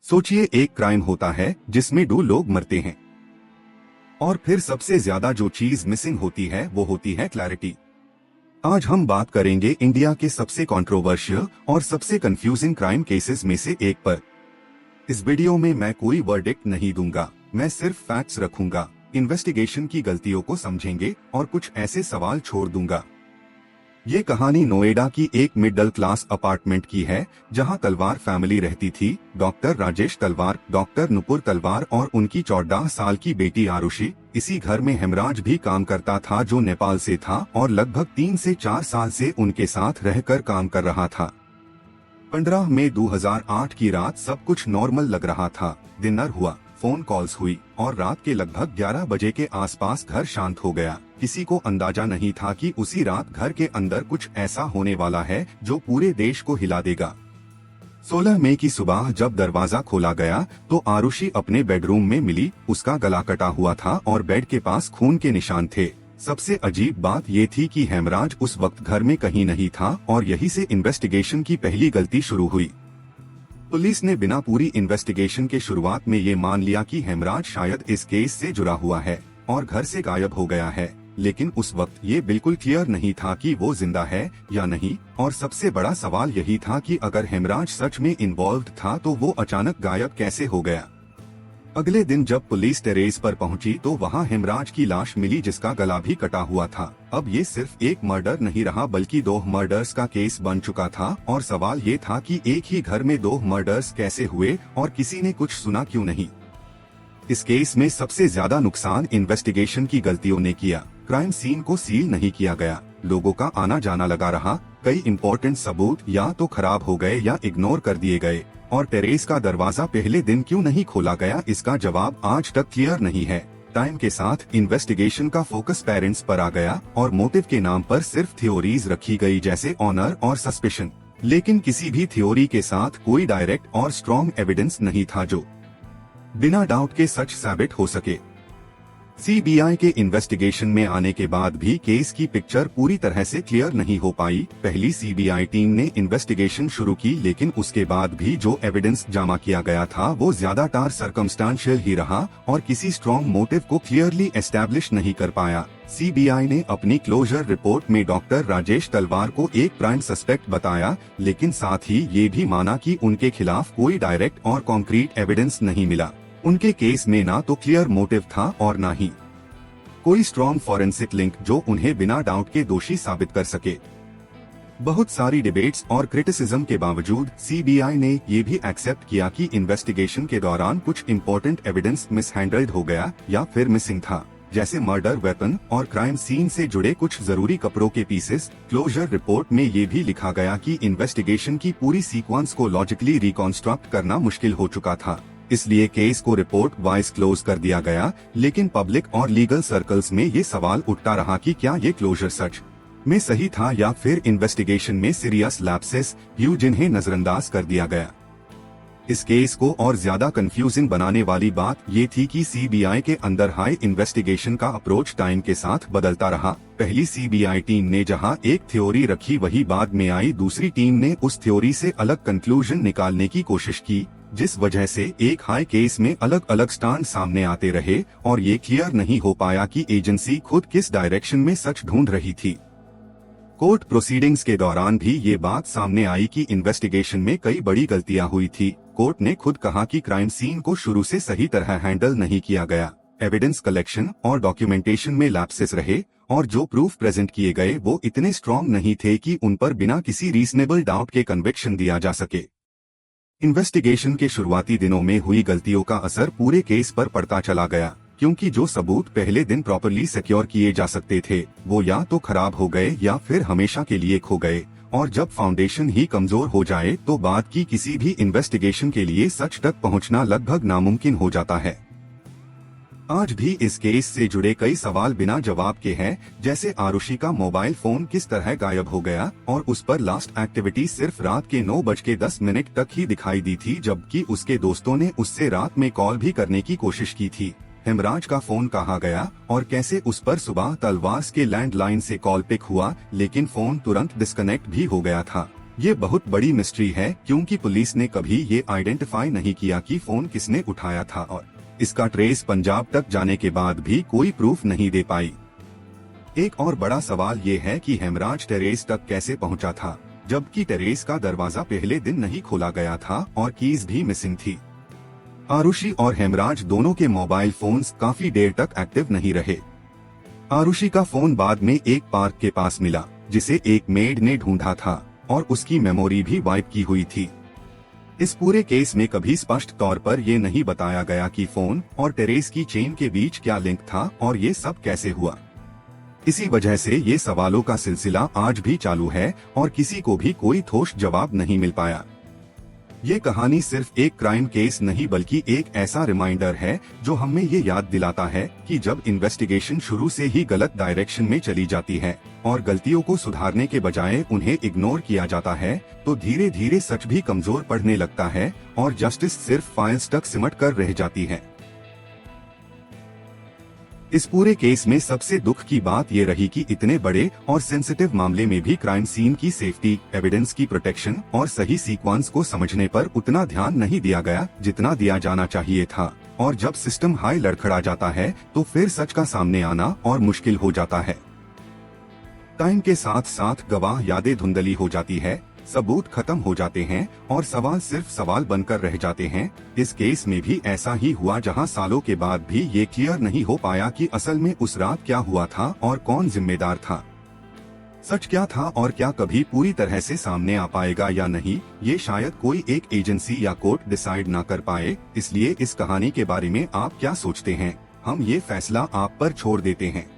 सोचिए, एक क्राइम होता है जिसमें 2 लोग मरते हैं और फिर सबसे ज्यादा जो चीज मिसिंग होती है वो होती है क्लैरिटी। आज हम बात करेंगे इंडिया के सबसे कंट्रोवर्शियल और सबसे कंफ्यूजिंग क्राइम केसेस में से एक पर। इस वीडियो में मैं कोई वर्डिक्ट नहीं दूंगा, मैं सिर्फ फैक्ट्स रखूंगा, इन्वेस्टिगेशन की गलतियों को समझेंगे और कुछ ऐसे सवाल छोड़ दूंगा। ये कहानी नोएडा की एक मिडिल क्लास अपार्टमेंट की है जहां तलवार फैमिली रहती थी। डॉक्टर राजेश तलवार, डॉक्टर नुपुर तलवार और उनकी 14 साल की बेटी आरुषि। इसी घर में हेमराज भी काम करता था जो नेपाल से था और लगभग 3 से 4 साल से उनके साथ रहकर काम कर रहा था। 15 मई 2008 की रात सब कुछ नॉर्मल लग रहा था। डिनर हुआ, फोन कॉल्स हुई और रात के लगभग 11 बजे के आसपास घर शांत हो गया। किसी को अंदाजा नहीं था कि उसी रात घर के अंदर कुछ ऐसा होने वाला है जो पूरे देश को हिला देगा। 16 मई की सुबह जब दरवाजा खोला गया तो आरुषि अपने बेडरूम में मिली। उसका गला कटा हुआ था और बेड के पास खून के निशान थे। सबसे अजीब बात ये थी कि हेमराज उस वक्त घर में कहीं नहीं था और यहीं से इन्वेस्टिगेशन की पहली गलती शुरू हुई। पुलिस ने बिना पूरी इन्वेस्टिगेशन के शुरुआत में ये मान लिया कि हेमराज शायद इस केस से जुड़ा हुआ है और घर से गायब हो गया है, लेकिन उस वक्त ये बिल्कुल क्लियर नहीं था कि वो जिंदा है या नहीं। और सबसे बड़ा सवाल यही था कि अगर हेमराज सच में इन्वॉल्व्ड था तो वो अचानक गायब कैसे हो गया। अगले दिन जब पुलिस टेरेस पर पहुंची तो वहां हेमराज की लाश मिली जिसका गला भी कटा हुआ था। अब ये सिर्फ एक मर्डर नहीं रहा बल्कि 2 मर्डर्स का केस बन चुका था और सवाल ये था कि एक ही घर में 2 मर्डर्स कैसे हुए और किसी ने कुछ सुना क्यों नहीं। इस केस में सबसे ज्यादा नुकसान इन्वेस्टिगेशन की गलतियों ने किया। क्राइम सीन को सील नहीं किया गया, लोगों का आना जाना लगा रहा। कई इम्पोर्टेंट सबूत या तो खराब हो गए या इग्नोर कर दिए गए और टेरेस का दरवाजा पहले दिन क्यों नहीं खोला गया इसका जवाब आज तक क्लियर नहीं है। टाइम के साथ इन्वेस्टिगेशन का फोकस पेरेंट्स पर आ गया और मोटिव के नाम पर सिर्फ थ्योरीज रखी गई जैसे ऑनर और सस्पिशन, लेकिन किसी भी थ्योरी के साथ कोई डायरेक्ट और स्ट्रॉन्ग एविडेंस नहीं था जो बिना डाउट के सच साबित हो सके। सीबीआई के इन्वेस्टिगेशन में आने के बाद भी केस की पिक्चर पूरी तरह से क्लियर नहीं हो पाई। पहली सीबीआई टीम ने इन्वेस्टिगेशन शुरू की लेकिन उसके बाद भी जो एविडेंस जमा किया गया था वो ज्यादातर सर्कमस्टांशियल ही रहा और किसी स्ट्रॉन्ग मोटिव को क्लियरली एस्टैब्लिश नहीं कर पाया। सीबीआई ने अपनी क्लोजर रिपोर्ट में डॉक्टर राजेश तलवार को एक प्राइम सस्पेक्ट बताया, लेकिन साथ ही ये भी माना कि उनके खिलाफ कोई डायरेक्ट और कॉन्क्रीट एविडेंस नहीं मिला। उनके केस में ना तो क्लियर मोटिव था और ना ही कोई स्ट्रॉन्ग फॉरेंसिक लिंक जो उन्हें बिना डाउट के दोषी साबित कर सके। बहुत सारी डिबेट्स और क्रिटिसिज्म के बावजूद सीबीआई ने ये भी एक्सेप्ट किया कि इन्वेस्टिगेशन के दौरान कुछ इम्पोर्टेंट एविडेंस मिसहैंडल्ड हो गया या फिर मिसिंग था, जैसे मर्डर वेपन और क्राइम सीन से जुड़े कुछ जरूरी कपड़ों के पीसेस। क्लोजर रिपोर्ट में ये भी लिखा गया कि इन्वेस्टिगेशन की पूरी सीक्वेंस को लॉजिकली रिकॉन्स्ट्रक्ट करना मुश्किल हो चुका था, इसलिए केस को रिपोर्ट वाइज क्लोज कर दिया गया। लेकिन पब्लिक और लीगल सर्कल्स में ये सवाल उठता रहा कि क्या ये क्लोजर सच में सही था या फिर इन्वेस्टिगेशन में सीरियस लैप्सेस जिन्हें नजरअंदाज कर दिया गया। इस केस को और ज्यादा कंफ्यूजिंग बनाने वाली बात ये थी कि सीबीआई के अंदर हाई इन्वेस्टिगेशन का अप्रोच टाइम के साथ बदलता रहा। पहली सीबीआई टीम ने जहां एक थ्योरी रखी वही बाद में आई दूसरी टीम ने उस थ्योरी से अलग कंक्लूजन निकालने की कोशिश की, जिस वजह से एक हाई केस में अलग अलग स्टैंड सामने आते रहे और ये क्लियर नहीं हो पाया कि एजेंसी खुद किस डायरेक्शन में सच ढूंढ रही थी। कोर्ट प्रोसीडिंग्स के दौरान भी ये बात सामने आई कि इन्वेस्टिगेशन में कई बड़ी गलतियां हुई थी। कोर्ट ने खुद कहा कि क्राइम सीन को शुरू से सही तरह हैंडल नहीं किया गया, एविडेंस कलेक्शन और डॉक्यूमेंटेशन में लैप्सेस रहे और जो प्रूफ प्रेजेंट किए गए वो इतने स्ट्रॉन्ग नहीं थे कि उन पर बिना किसी रीजनेबल डाउट के कन्विक्शन दिया जा सके। इन्वेस्टिगेशन के शुरुआती दिनों में हुई गलतियों का असर पूरे केस पर पड़ता चला गया, क्योंकि जो सबूत पहले दिन प्रॉपर्ली सिक्योर किए जा सकते थे वो या तो खराब हो गए या फिर हमेशा के लिए खो गए। और जब फाउंडेशन ही कमजोर हो जाए तो बाद की किसी भी इन्वेस्टिगेशन के लिए सच तक पहुंचना लगभग नामुमकिन हो जाता है। आज भी इस केस से जुड़े कई सवाल बिना जवाब के हैं, जैसे आरुषि का मोबाइल फोन किस तरह गायब हो गया और उस पर लास्ट एक्टिविटी सिर्फ रात के 9:10 तक ही दिखाई दी थी, जबकि उसके दोस्तों ने उससे रात में कॉल भी करने की कोशिश की थी। हेमराज का फोन कहाँ गया और कैसे उस पर सुबह तलवार के लैंडलाइन से कॉल पिक हुआ लेकिन फोन तुरंत डिस्कनेक्ट भी हो गया था। ये बहुत बड़ी मिस्ट्री है क्योंकि पुलिस ने कभी ये आइडेंटिफाई नहीं किया कि फोन किसने उठाया था और इसका ट्रेस पंजाब तक जाने के बाद भी कोई प्रूफ नहीं दे पाई। एक और बड़ा सवाल ये है कि हेमराज टेरेस तक कैसे पहुंचा था, जबकि टेरेस का दरवाजा पहले दिन नहीं खोला गया था और कीज भी मिसिंग थी। आरुषि और हेमराज दोनों के मोबाइल फोन्स काफी देर तक एक्टिव नहीं रहे। आरुषि का फोन बाद में एक पार्क के पास मिला जिसे एक मेड ने ढूंढा था और उसकी मेमोरी भी वाइप की हुई थी। इस पूरे केस में कभी स्पष्ट तौर पर ये नहीं बताया गया कि फोन और टेरेस की चेन के बीच क्या लिंक था और ये सब कैसे हुआ। इसी वजह से ये सवालों का सिलसिला आज भी चालू है और किसी को भी कोई ठोस जवाब नहीं मिल पाया। ये कहानी सिर्फ एक क्राइम केस नहीं बल्कि एक ऐसा रिमाइंडर है जो हमें ये याद दिलाता है कि जब इन्वेस्टिगेशन शुरू से ही गलत डायरेक्शन में चली जाती है और गलतियों को सुधारने के बजाय उन्हें इग्नोर किया जाता है तो धीरे धीरे सच भी कमजोर पड़ने लगता है और जस्टिस सिर्फ फाइल्स तक सिमट कर रह जाती है। इस पूरे केस में सबसे दुख की बात ये रही कि इतने बड़े और सेंसिटिव मामले में भी क्राइम सीन की सेफ्टी, एविडेंस की प्रोटेक्शन और सही सीक्वेंस को समझने पर उतना ध्यान नहीं दिया गया जितना दिया जाना चाहिए था। और जब सिस्टम हाई लड़खड़ा जाता है तो फिर सच का सामने आना और मुश्किल हो जाता है। टाइम के साथ साथ गवाह यादें धुंधली हो जाती है, सबूत खत्म हो जाते हैं और सवाल सिर्फ सवाल बनकर रह जाते हैं। इस केस में भी ऐसा ही हुआ जहां सालों के बाद भी ये क्लियर नहीं हो पाया कि असल में उस रात क्या हुआ था और कौन जिम्मेदार था। सच क्या था और क्या कभी पूरी तरह से सामने आ पाएगा या नहीं, ये शायद कोई एक एजेंसी या कोर्ट डिसाइड ना कर पाए। इसलिए इस कहानी के बारे में आप क्या सोचते हैं, हम ये फैसला आप पर छोड़ देते हैं।